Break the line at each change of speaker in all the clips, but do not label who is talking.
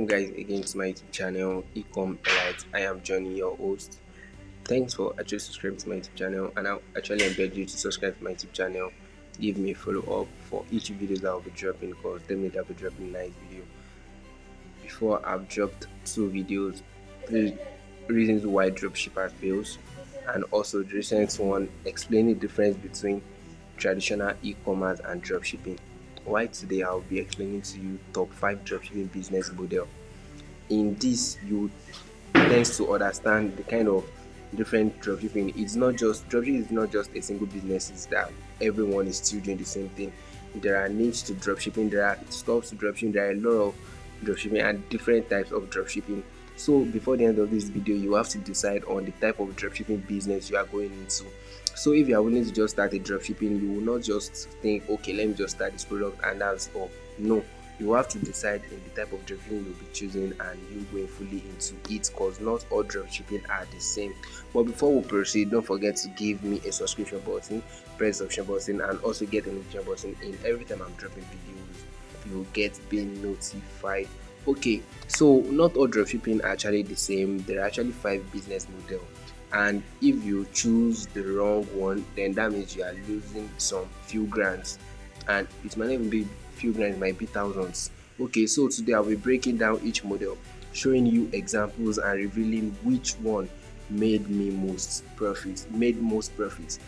Welcome guys again to my YouTube channel Ecoms-Elites. I am Johnny, your host. Thanks for actually subscribing to my YouTube channel, and I actually beg you to subscribe to my YouTube channel. Give me a follow up for each video that I'll be dropping, because definitely I'll be dropping a nice video. Before, I've dropped two videos, three reasons why dropshippers fails, and also the recent one explaining the difference between traditional e-commerce and dropshipping. Why today I'll be explaining to you top 5 dropshipping business model. In this, you tend to understand the kind of different dropshipping. It's not just dropshipping is not just a single business. It's that everyone is still doing the same thing. There are niche to dropshipping, there are stuff to dropshipping, there are a lot of dropshipping and different types of dropshipping. So before the end of this video, you have to decide on the type of dropshipping business you are going into. So if you are willing to just start a dropshipping, you will not just think, okay, let me just start this product and that's all. No, you have to decide in the type of dropshipping you'll be choosing and you going fully into it, because not all dropshipping are the same. But before we proceed, don't forget to give me a subscription button, press the subscription button, and also get a notification button. In every time I'm dropping videos, you'll get being notified. Okay, so not all dropshipping are actually the same. There are actually 5 business models, and if you choose the wrong one, then that means you are losing some few grants, and it might not even be few grants, it might be thousands. Okay, so today I'll be breaking down each model, showing you examples and revealing which one made most profit.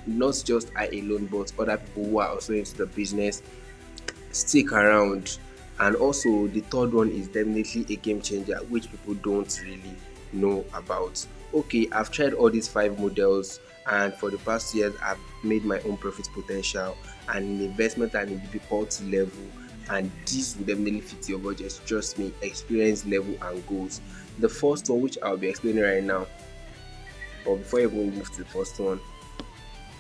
Not just I alone, but other people who are also into the business. Stick around. And also the third one is definitely a game changer, which people don't really know about. Okay, I've tried all these 5 models, and for the past years I've made my own profit potential and in investment and in difficulty level, and this will definitely fit your budget. Trust me, experience level and goals. The first one, which I'll be explaining right now, but before I even move to the first one,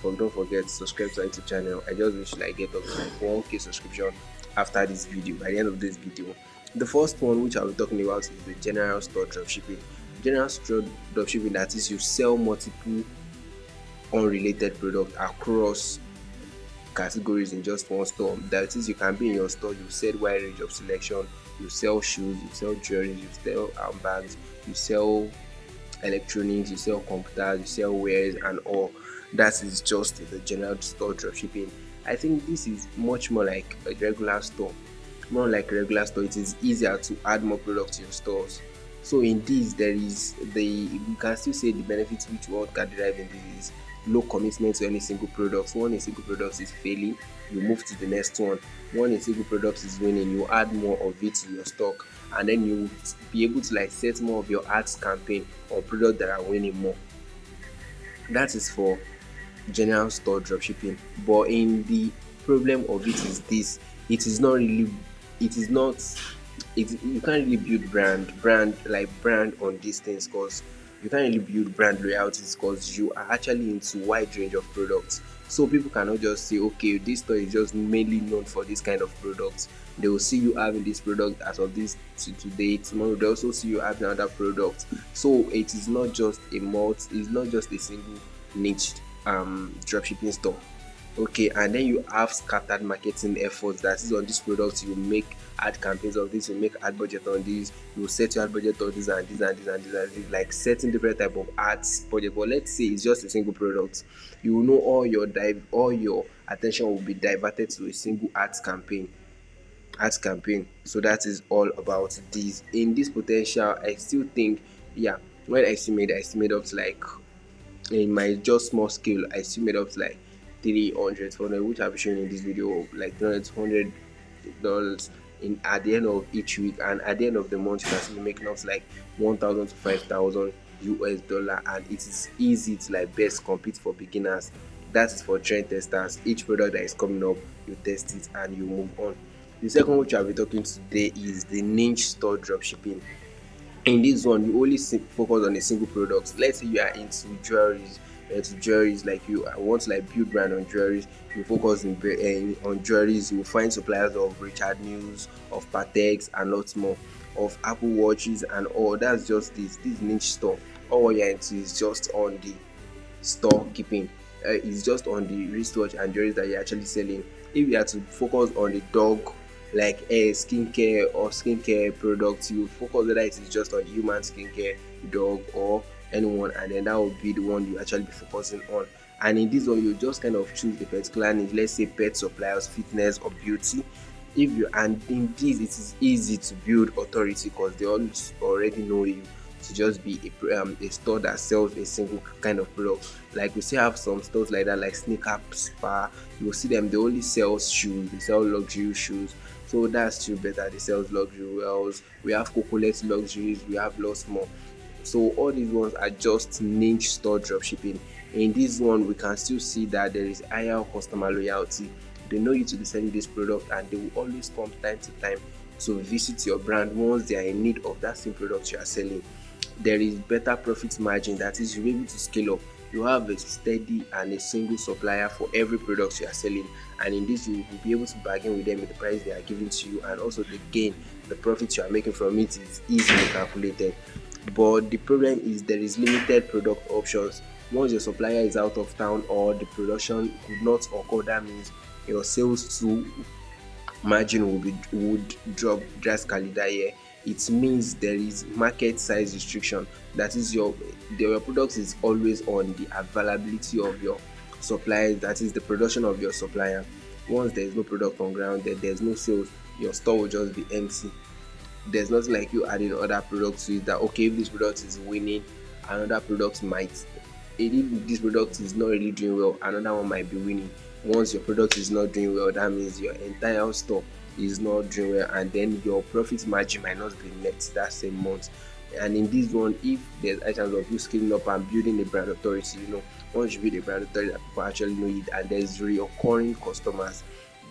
don't forget to subscribe to our YouTube channel. I just wish I get up to like 1k subscription after this video, by the end of this video. The first one, which I'll be talking about, is the general store dropshipping. General store dropshipping, that is, you sell multiple unrelated products across categories in just one store. That is, you can be in your store, you sell wide range of selection, you sell shoes, you sell jewelry, you sell handbags, you sell electronics, you sell computers, you sell wares and all. That is just the general store dropshipping. I think this is much more like a regular store. More like a regular store, it is easier to add more products to your stores. So in this, there is you can still say the benefits which one can derive in this is low commitment to any single product. One in single product is failing, you move to the next one. One in single product is winning, you add more of it to your stock, and then you be able to like set more of your ads campaign on products that are winning more. That is for general store dropshipping. But in the problem of it is this: it is not really, it is not, you can't really build brand on these things, because you can't really build brand loyalties, because you are actually into wide range of products. So people cannot just say, okay, this store is just mainly known for this kind of products. They will see you having this product as of this today, tomorrow they also see you having another product. So it is not just it's not just a single niche dropshipping store. Okay, and then you have scattered marketing efforts. That is, on this product you make ad campaigns of this, you make ad budget on this, you set your ad budget on this and this and this and this and this, like setting different type of ads budget. But let's say it's just a single product, you will know all your attention will be diverted to a single ads campaign. So that is all about this. In this potential, I still think, yeah, when I estimate up to like, in my just small scale, I still made up to like 300 400, which I'll be showing in this video, like $300 in at the end of each week, and at the end of the month you can still be making up to like 1,000 to 5,000 US dollar, and it is easy to like best compete for beginners. That is for trend testers. Each product that is coming up, you test it and you move on. The second, which I'll be talking today, is the niche store dropshipping. In this one, you only focus on a single product. Let's say you are into jewelries, like you want to like build brand on jewelries. You focus on jewelries. You will find suppliers of Richard Milles, of Patex, and lots more, of Apple watches and all. That's just this niche store. All you're into is just on the store keeping. It's just on the wristwatch and jewelry that you're actually selling. If you are to focus on the dog like skincare or skincare products, you focus whether it is just on human skincare, dog or anyone, and then that will be the one you actually be focusing on. And in this one, you just kind of choose a particular niche, let's say pet suppliers, fitness or beauty. If you, and in this it is easy to build authority because they all already know you to just be a store that sells a single kind of product. Like we still have some stores like that, like Sneaker Spa. You will see them, they only sell shoes, they sell luxury shoes. So that's still better. They sell luxury wells. We have Cocolet luxuries, we have lots more. So all these ones are just niche store dropshipping. In this one, we can still see that there is higher customer loyalty. They know you to be selling this product, and they will always come time to time to visit your brand once they are in need of that same product you are selling. There is better profit margin, that is, you'll be able to scale up. You have a steady and a single supplier for every product you are selling, and in this you will be able to bargain with them with the price they are giving to you, and also the gain, the profit you are making from it is easily calculated. But the problem is there is limited product options. Once your supplier is out of town or the production could not occur, that means your sales too margin would drop drastically that year. It means there is market size restriction. That is, your product is always on the availability of your suppliers, that is the production of your supplier. Once there is no product on ground, there's no sales, your store will just be empty. There's nothing like you adding other products to it, that okay, if this product is winning, another product might, if this product is not really doing well, another one might be winning. Once your product is not doing well, that means your entire store is not doing well, and then your profit margin might not be met that same month. And in this one, if there's a chance of you scaling up and building a brand authority, once you build a brand authority that people actually know it, and there's recurring customers,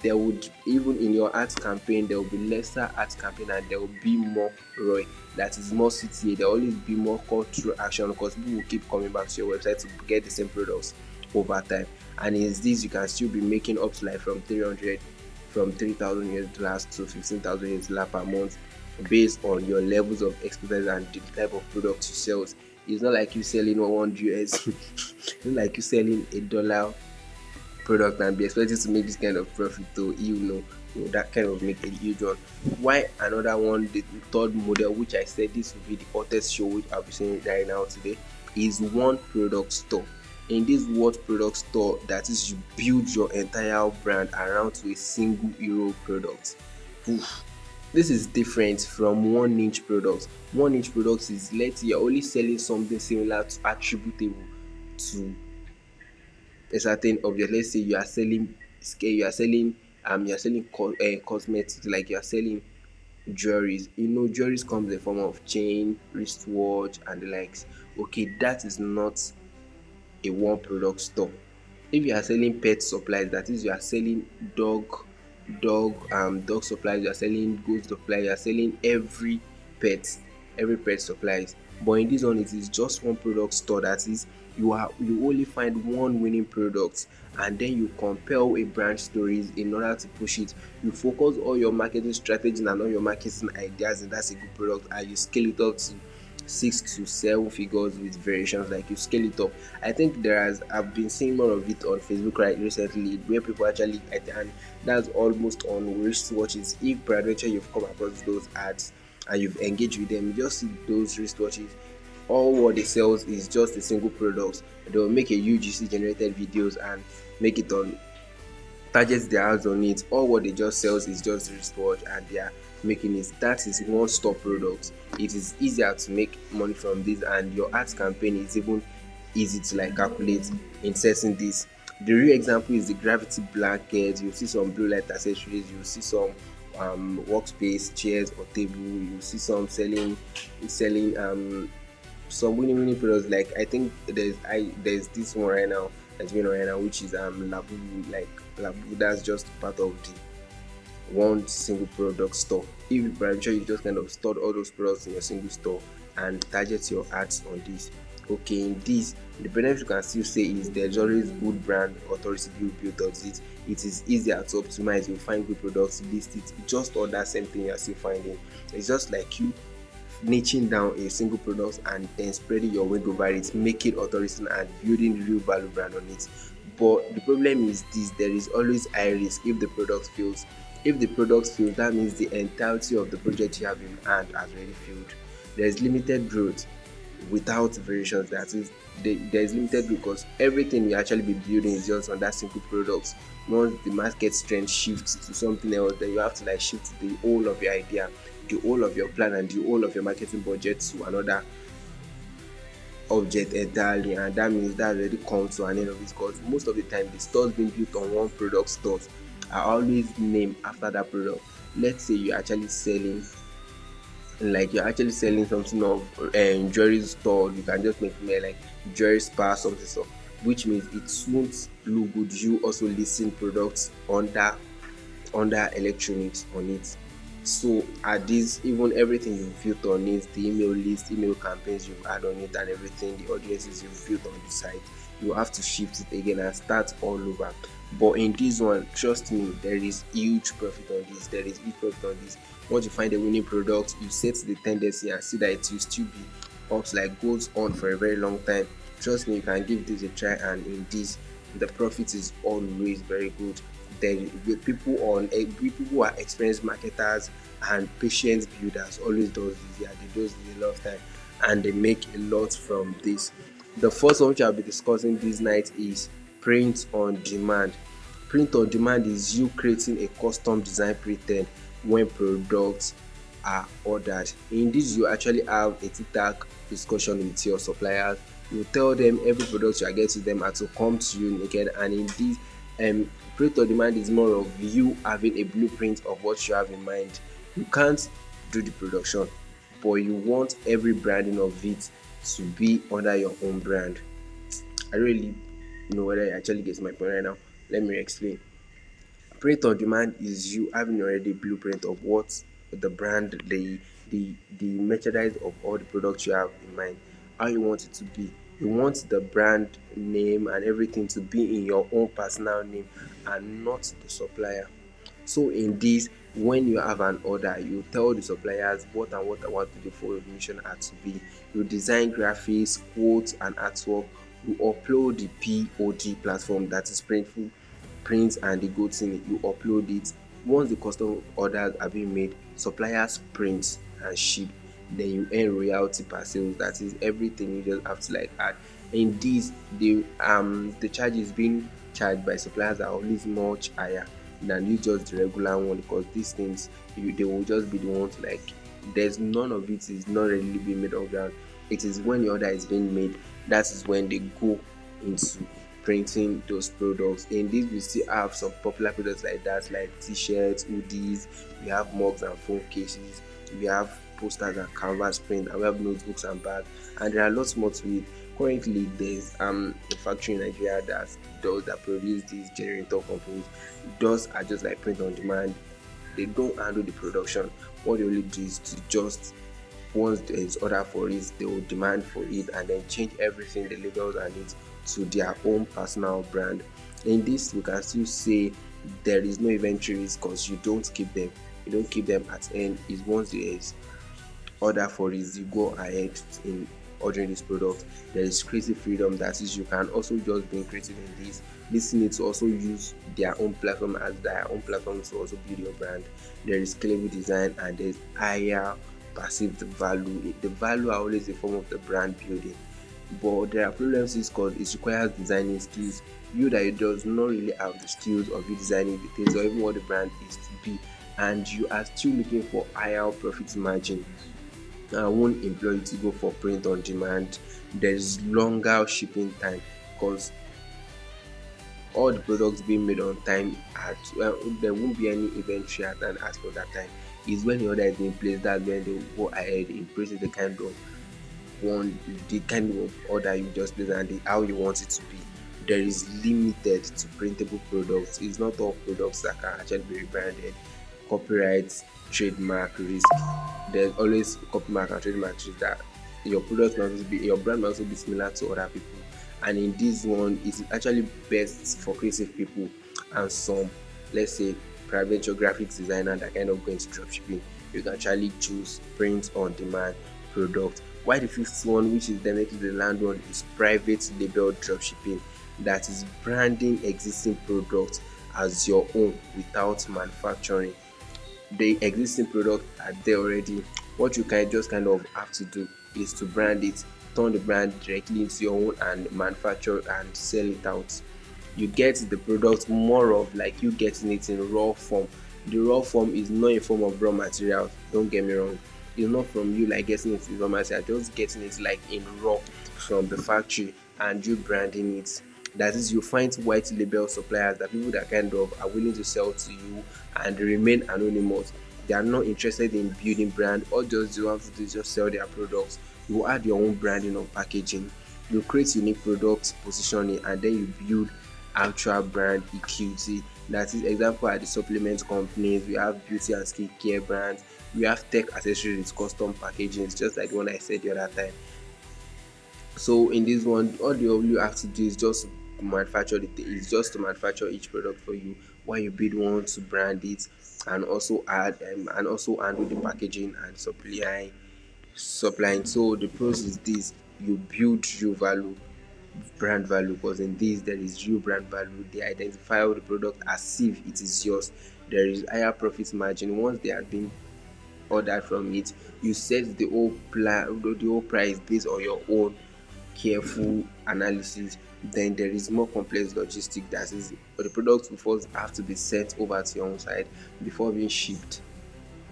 there would, even in your ads campaign, there will be lesser ads campaign, and there will be more ROI, that is more CTA. There will always be more call to action because people will keep coming back to your website to get the same products over time. And in this, you can still be making up to like from 3,000 US dollars to 15,000 US dollars per month, based on your levels of expertise and the type of products you sell. It's not like you selling 100 US. It's not like you selling $1 product and be expecting to make this kind of profit, to that kind of make a huge one. Why another one, the third model, which I said this will be the hottest show, which I'll be saying right now today, is one product store. In this one product store, that is, you build your entire brand around to a single hero product. Oof. This is different from one niche product. One niche product is, let's say you're only selling something similar to attributable to a certain object. Let's say you are selling cosmetics, like you are selling jewelries. Jewelries comes in the form of chain, wristwatch and the likes. Okay, that is not a one product store. If you are selling pet supplies, that is, you are selling dog supplies, you are selling goat supplies, you are selling pet every pet supplies. But in this one, it is just one product store, that is, you only find one winning product, and then you compel a brand stories in order to push it. You focus all your marketing strategies and all your marketing ideas in that's a good product, and you scale it up to 6 to 7 figures with variations, like you scale it up. I think I've been seeing more of it on Facebook right recently, where people actually, and that's almost on wristwatches. If peradventure you've come across those ads and you've engaged with them, you just see those wristwatches, all what they sell is just a single product. They'll make a UGC generated videos and make it on, targets their ads on it. All what they just sells is just the wristwatch, and they are making it. That is one stop product. It is easier to make money from this, and your ads campaign is even easy to like calculate in setting this. The real example is the gravity blanket. You see some blue light accessories, you see some workspace chairs or table, you see some selling some winning products. Like I think there's this one right now that's going on right now, which is Labu. Like Labu, that's just part of the one single product store. If you branch, you just kind of store all those products in your single store and target your ads on this. Okay, in this, the benefit you can still say is there's always good brand authority built on it. It is easier to optimize. You find good products, list it, just on that same thing you're still finding. It's just like you niching down a single product and then spreading your wing over it, making authority and building real value brand on it. But the problem is this: there is always high risk if the product fails. If the product fails, that means the entirety of the project you have in hand has already failed. There is limited growth without variations. That is, there is limited growth because everything you actually be building is just on that simple product. Once the market strength shifts to something else, then you have to like shift the whole of your idea, the whole of your plan, and the whole of your marketing budget to another object entirely, and that means that already comes to an end of it, because most of the time the stores being built on one product stores are always named after that product. Let's say you're actually selling something of jewelry store, you can just make it like jewelry spa something, so which means it won't look good you also listing products under electronics on it. So at this, even everything you've built on it, the email list, email campaigns you've had on it, and everything, the audiences you've built on the site, you have to shift it again and start all over. But in this one, trust me, there is huge profit on this. There is huge profit on this. Once you find a winning product, you set the tendency and see that it will still be up, like goes on for a very long time. Trust me, you can give this a try, and in this, the profit is always very good. Then with people who are experienced marketers and patient builders always does this. Yeah, they do this a lot of time, and they make a lot from this. The first one which I'll be discussing this night is print on demand. Print on demand is you creating a custom design printed when products are ordered. In this, you actually have a tic-tac discussion with your suppliers. You tell them every product you are getting them are to come to you naked, and in this, print on demand is more of you having a blueprint of what you have in mind. You can't do the production, but you want every branding of it to be under your own brand. I really know whether you actually get my point right now. Let me explain. Print on demand is you having already a blueprint of what the brand, the merchandise of all the products you have in mind, how you want it to be. You want the brand name and everything to be in your own personal name and not the supplier. So in this, when you have an order, you tell the suppliers what and what I want the full information art to be. You design graphics, quotes, and artwork. You upload the POD platform, that is Printful Print, and the goods in it. You upload it. Once the custom orders are being made, suppliers print and ship. Then you earn royalty per sales. That is everything you just have to like add. In this, the charges being charged by suppliers are always much higher than you just the regular one, because these things they will just be the ones like there's none of it is not really being made on ground. It is when the order is being made, that is when they go into printing those products. In this, we still have some popular products like that, like t-shirts, hoodies, we have mugs and phone cases, we have posters and canvas print, and we have notebooks and bags, and there are lots more to it. Currently, there's a factory in Nigeria that produce these generator companies. Those are just like print on demand. They don't handle the production. What they only do is to just, once there is order for it, they will demand for it and then change everything, the labels and it, to their own personal brand. In this, we can still say there is no inventory risk because you don't keep them. You don't keep them at end. Is once there is order for it, you go ahead in ordering this product. There is creative freedom, that is, you can also just be creative in this. This need to also use their own platform as their own platform to also build your brand. There is scalable design, and there's higher perceived value. The value are always a form of the brand building, but there are problems because it requires designing skills. You that does not really have the skills of you designing the things or even what the brand is to be, and you are still looking for higher profit margin, I won't employ you to go for print on demand. There's longer shipping time because all the products being made on time at there won't be any inventory at and as for that time. Is when the order is being placed, that's when they will go ahead and place the kind of one, the kind of order you just place and how you want it to be. There is limited to printable products. It's not all products that can actually be rebranded. Copyright, trademark risk. There's always copyright and trademark risk that your product must also be, your brand must also be similar to other people. And in this one, it's actually best for creative people and some, let's say, private graphics designer that kind of go into dropshipping. You can actually choose print on demand product. Why the fifth one, which is definitely the land one, is private label dropshipping. That is branding existing products as your own without manufacturing. The existing product are there already. What you can just kind of have to do is to brand it, turn the brand directly into your own and manufacture and sell it out. You get the product more of like you getting it in raw form. The raw form is not in form of raw material, don't get me wrong. It's not from you like getting it in raw material, just getting it like in raw from the factory and you branding it. That is, you find white label suppliers, that people that kind of are willing to sell to you and remain anonymous. They are not interested in building brand, or just you have to do is just sell their products. You add your own branding or packaging, you create unique product positioning, and then you build actual brand equity. That is, example are the supplement companies, we have beauty and skincare brands, we have tech accessories with custom packaging, just like the one I said the other time. So in this one, all you have to do is just manufacture is just to manufacture each product for you, while you build one to brand it, and also add and also handle the packaging and supplying. So the pros is this: you build real value, brand value, because in this there is real brand value. They identify the product as if it is yours. There is higher profit margin once they are being ordered from it. You set the whole plan, the whole price based on your own careful analysis. Then there is more complex logistic, that is, the product will first have to be sent over to your own side before being shipped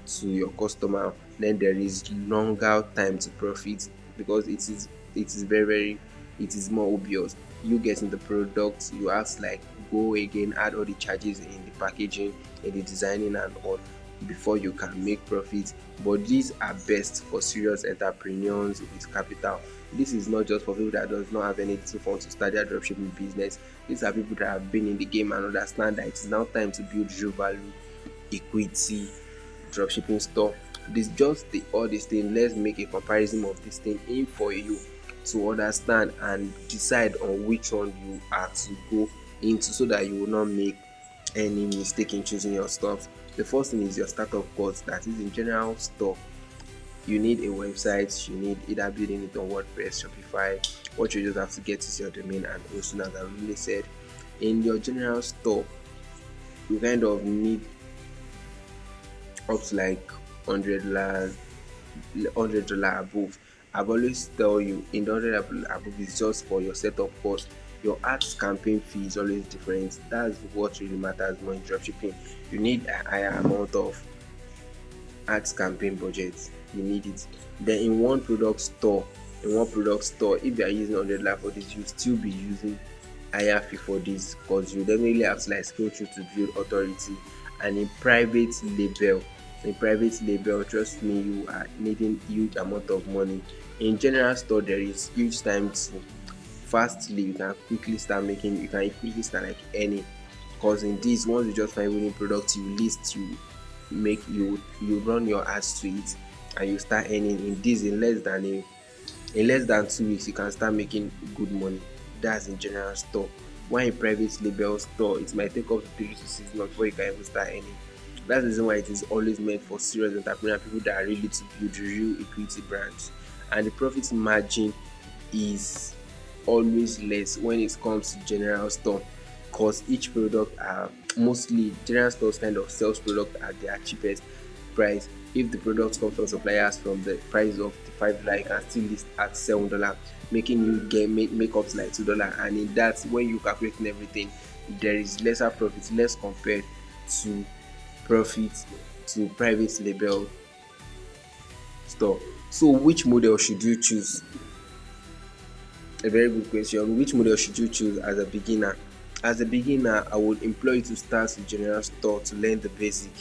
to your customer. Then there is longer time to profit, because it is very it is more obvious. You getting the product, you have to like go again, add all the charges in the packaging, in the designing and all, before you can make profit. But these are best for serious entrepreneurs with capital. This is not just for people that does not have anything fun to start their dropshipping business. These are people that have been in the game and understand that it is now time to build real value, equity, dropshipping store. This just the all these things. Let's make a comparison of this thing in for you to understand and decide on which one you are to go into, so that you will not make any mistake in choosing your stuff. The first thing is your startup cost. That is, in general store, you need a website. You need either building it on WordPress, Shopify. What you just have to get is your domain and hosting, as I really said. In your general store, you kind of need up to like $100, $100 above. I've always tell you, in the $100 above is just for your setup cost. Your ads campaign fee is always different. That's what really matters more in dropshipping. You need a higher amount of ads campaign budget. You need it. Then in one product store, if you are using $100 for this, you still be using higher fee for this, because you definitely have to like scale through to build authority. And in private label, trust me, you are needing huge amount of money. In general store, there is huge time to fastly, you can quickly start like earning, because in this, once you just find winning product, you list, you run your ads to it, and you start earning. In this, in less than 2 weeks, you can start making good money. That's in general store. While in private label store, it might take up to 3 to 6 months before you can even start earning. That's the reason why it is always meant for serious entrepreneurs, people that are ready to build real equity brands. And the profit margin is always less when it comes to general store, because each product are mostly general stores kind of sells product at their cheapest price. If the product comes from suppliers from the price of the $5, you can still list at $7, making you make up to like $2. And in that, when you calculating everything, there is lesser profit, less compared to profit to private label store. So which model should you choose? A very good question. Which model should you choose as a beginner? As a beginner, I would implore you to start with general store to learn the basic.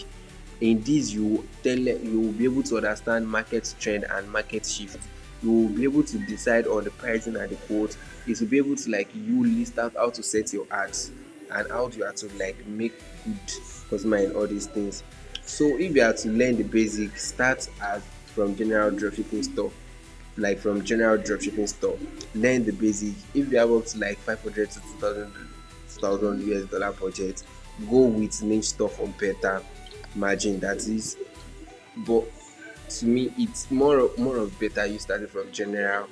In this, you will be able to understand market trend and market shift. You will be able to decide on the pricing and the quote. It will be able to like you list out how to set your ads and how you are to like make good customer and all these things. So if you are to learn the basic, start as from general dropshipping store, like from general dropshipping store. Learn the basic. If you have up to like 500 to 2000 US dollar budget, go with niche stuff on better margin. That is, but to me, it's more of better you started from general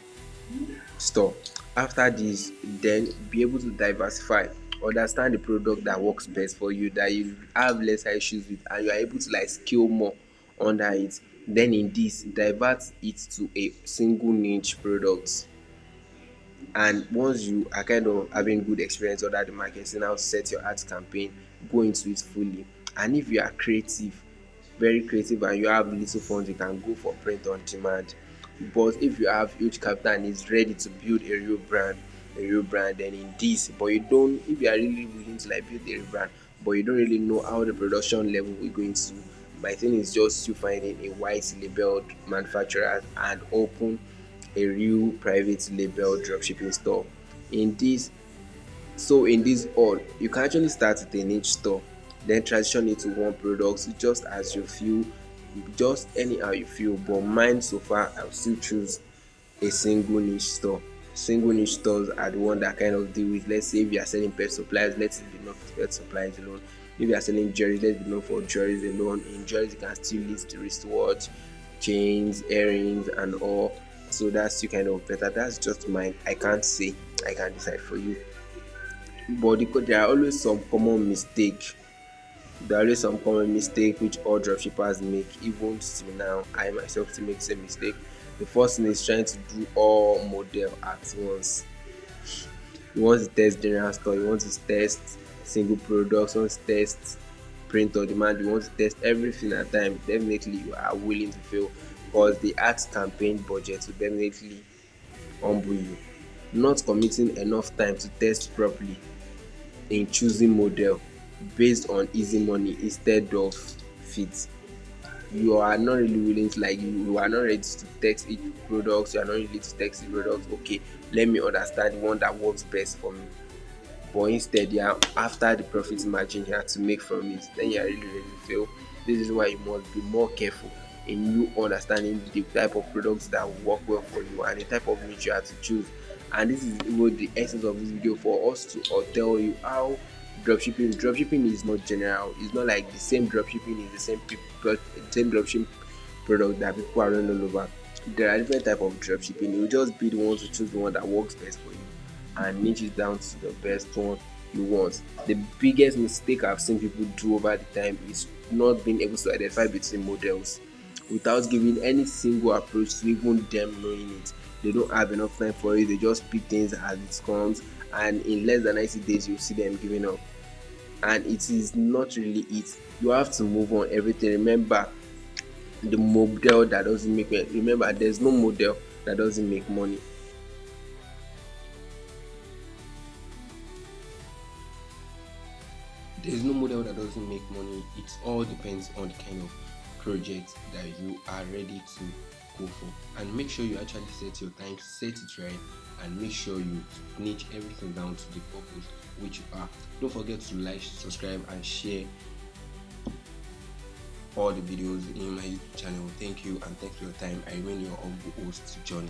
store. After this, then be able to diversify. understand the product that works best for you, that you have lesser issues with, and you are able to like scale more under it. Then in this, divert it to a single niche product. And once you are kind of having good experience under the market, so now set your ads campaign, go into it fully. And if you are creative, very creative, and you have little funds, you can go for print on demand. But if you have huge capital and is ready to build a real brand, then in this, but you don't, if you are really willing to like build a real brand, but you don't really know how the production level we're going to, my thing is just you finding a white labeled manufacturer and open a real private label dropshipping store. In this, in this all, you can actually start with a niche store, then transition it to one product just as you feel, just anyhow you feel. But mine so far, I'll still choose a single niche store. Single niche stores are the one that kind of deal with, let's say if you are selling pet supplies, let it be known for pet supplies alone. If you are selling jewelry, let it be known for jewelry alone. In jewelry, you can still list the wristwatch, chains, earrings, and all. So that's still kind of better. That's just mine. I can't say, I can decide for you. But there are always some common mistake. There are always some common mistake which all dropshippers make. Even still now, I myself still make the same mistake. The first thing is trying to do all model at once. You want to test general store, you want to test single products, you want to test print on demand, you want to test everything at a time. Definitely you are willing to fail, because the ads campaign budget will definitely humble you. Not committing enough time to test properly in choosing model based on easy money instead of fit. You are not really willing to like, you are not ready to test each product, you are not ready to test the product. Okay, let me understand the one that works best for me. But instead, yeah, after the profit margin you have to make from it, then you are really ready to fail. This is why you must be more careful in you understanding the type of products that will work well for you and the type of niche you have to choose. And this is what the essence of this video, for us to tell you how dropshipping is not general. It's not like the same dropshipping is the same dropshipping product that people are running all over. There are different type of dropshipping. You will just be the one to choose the one that works best for you and niche it down to the best one you want. The biggest mistake I've seen people do over the time is not being able to identify between models without giving any single approach to even them knowing it. They don't have enough time for it. They just pick things as it comes, and in less than 90 days you see them giving up. And it is not really it. You have to move on everything. Remember, the model that doesn't make money. Remember, there's no model that doesn't make money. There's no model that doesn't make money. It all depends on the kind of project that you are ready to go for. And make sure you actually set your time, set it right, and make sure you niche everything down to the purpose which you are. Don't forget to like, subscribe, and share all the videos in my YouTube channel. Thank you, and thanks for your time. I remain your humble host, Johnny.